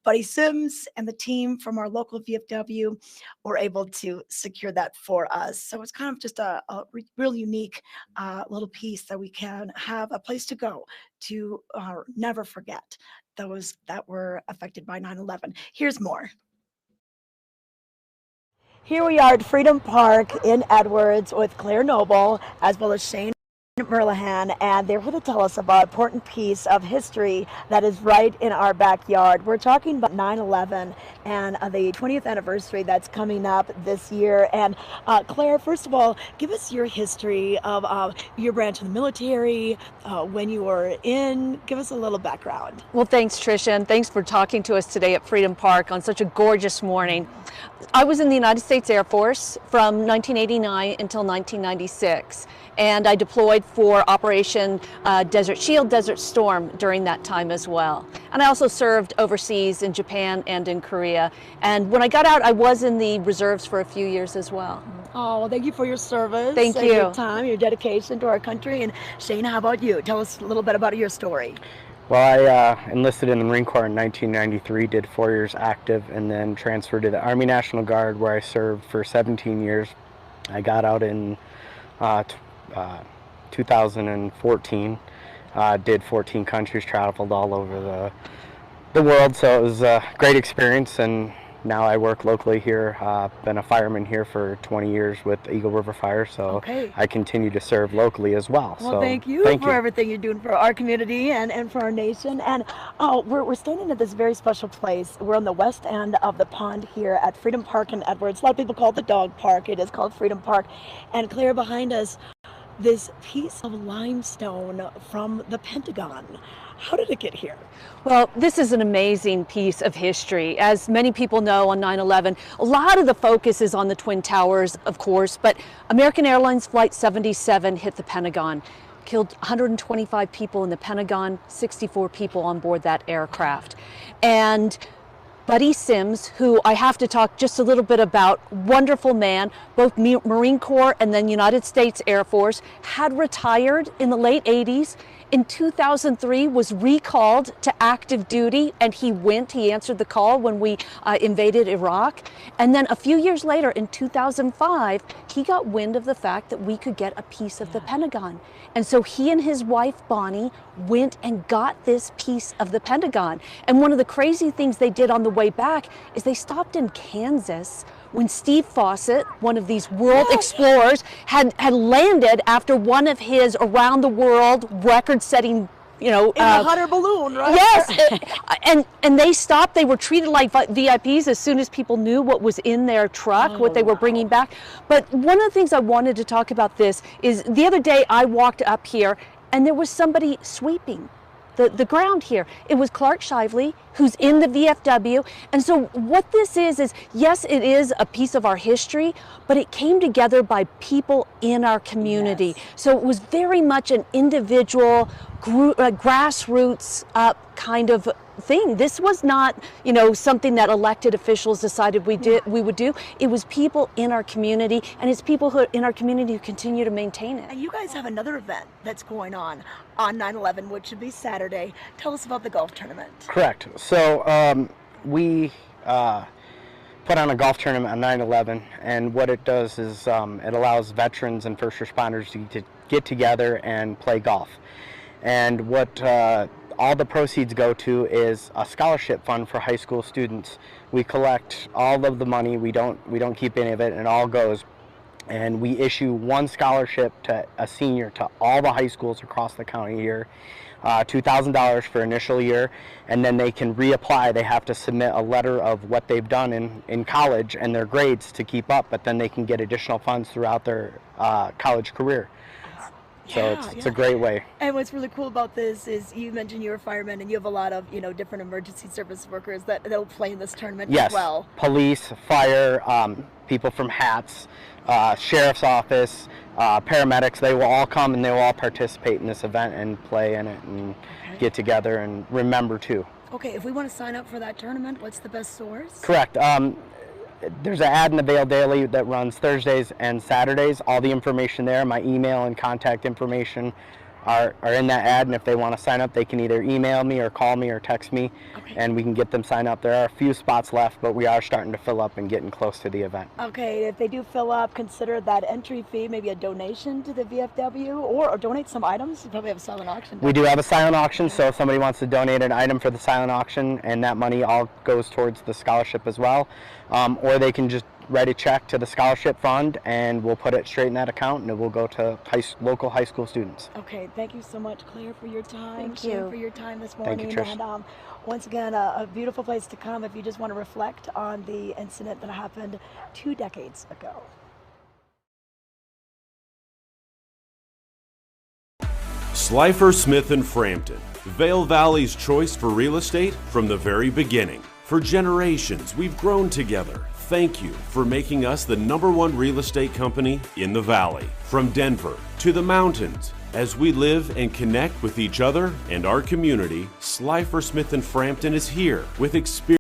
Buddy Sims and the team from our local VFW were able to secure that for us. So it's kind of just a real unique little piece that we can have a place to go to never forget those that were affected by 9/11. Here's more. Here we are at Freedom Park in Edwards with Claire Noble as well as Shane Merlihan, and they're here to tell us about an important piece of history that is right in our backyard. We're talking about 9/11 and the 20th anniversary that's coming up this year. And Claire, first of all, give us your history of your branch in the military, when you were in. Give us a little background. Well, thanks, Tricia, and thanks for talking to us today at Freedom Park on such a gorgeous morning. I was in the United States Air Force from 1989 until 1996, and I deployed for Operation Desert Shield, Desert Storm during that time as well. And I also served overseas in Japan and in Korea. And when I got out, I was in the reserves for a few years as well. Oh, well, thank you for your service. Thank and you. Your time, your dedication to our country. And Shane, how about you? Tell us a little bit about your story. Well, I enlisted in the Marine Corps in 1993, did 4 years active, and then transferred to the Army National Guard, where I served for 17 years. I got out in 2014, did 14 countries, traveled all over the world, so it was a great experience, and now I work locally here. Been a fireman here for 20 years with Eagle River Fire, so okay. I continue to serve locally as well. Well, so thank you for everything you're doing for our community and for our nation. And we're standing at this very special place. We're on the west end of the pond here at Freedom Park in Edwards. A lot of people call it the dog park. It is called Freedom Park. And Claire, behind us, this piece of limestone from the Pentagon. How did it get here? Well, this is an amazing piece of history. As many people know, on 9/11, a lot of the focus is on the Twin Towers, of course, but American Airlines Flight 77 hit the Pentagon, killed 125 people in the Pentagon, 64 people on board that aircraft. And Buddy Sims, who I have to talk just a little bit about, wonderful man, both Marine Corps and then United States Air Force, had retired in the late 80s. In 2003 was recalled to active duty, and he answered the call when we invaded Iraq. And then a few years later, in 2005, he got wind of the fact that we could get a piece of the Pentagon. And so he and his wife, Bonnie, went and got this piece of the Pentagon. And one of the crazy things they did on the way back is they stopped in Kansas when Steve Fawcett, one of these world explorers, had landed after one of his around the world record-setting, in a hot air balloon, right? Yes, and they stopped. They were treated like VIPs as soon as people knew what was in their truck, what they were bringing back. But one of the things I wanted to talk about this is the other day I walked up here and there was somebody sweeping the ground here. It was Clark Shively, who's in the VFW. And so what this is yes, it is a piece of our history, but it came together by people in our community. Yes. So it was very much an individual, grassroots kind of thing. This was not, something that elected officials decided we would do. It was people in our community, and it's people who in our community who continue to maintain it. And you guys have another event that's going on 9/11, which should be Saturday. Tell us about the golf tournament. Correct. So we put on a golf tournament on 9/11, and what it does is it allows veterans and first responders to get together and play golf. And what all the proceeds go to is a scholarship fund for high school students. We collect all of the money. We don't keep any of it, and it all goes. And we issue one scholarship to a senior to all the high schools across the county here, $2,000 for initial year, and then they can reapply. They have to submit a letter of what they've done in college and their grades to keep up, but then they can get additional funds throughout their college career. So it's a great way. And what's really cool about this is you mentioned you're a fireman, and you have a lot of different emergency service workers that'll play in this tournament as well. Yes, police, fire, people from HATS, sheriff's office, paramedics. They will all come and they will all participate in this event and play in it and get together and remember too. Okay, if we want to sign up for that tournament, what's the best source? Correct. There's an ad in the Vail Daily that runs Thursdays and Saturdays. All the information there, my email and contact information are in that ad, and if they want to sign up, they can either email me or call me or text me, Okay. and we can get them signed up. There are a few spots left, but we are starting to fill up and getting close to the event. Okay, if they do fill up, consider that entry fee, maybe a donation to the VFW, or donate some items. You probably have a silent auction. We do have a silent auction, so if somebody wants to donate an item for the silent auction, and that money all goes towards the scholarship as well, or they can just write a check to the scholarship fund, and we'll put it straight in that account, and it will go to local high school students. Okay, thank you so much, Claire, for your time. Thank you. For your time this Thank morning. you, Trish. And once again, a beautiful place to come if you just want to reflect on the incident that happened 2 decades ago. Slifer Smith and Frampton, Vail Valley's choice for real estate from the very beginning. For generations, we've grown together. Thank you for making us the #1 real estate company in the Valley. From Denver to the mountains, as we live and connect with each other and our community, Slifer Smith and Frampton is here with experience.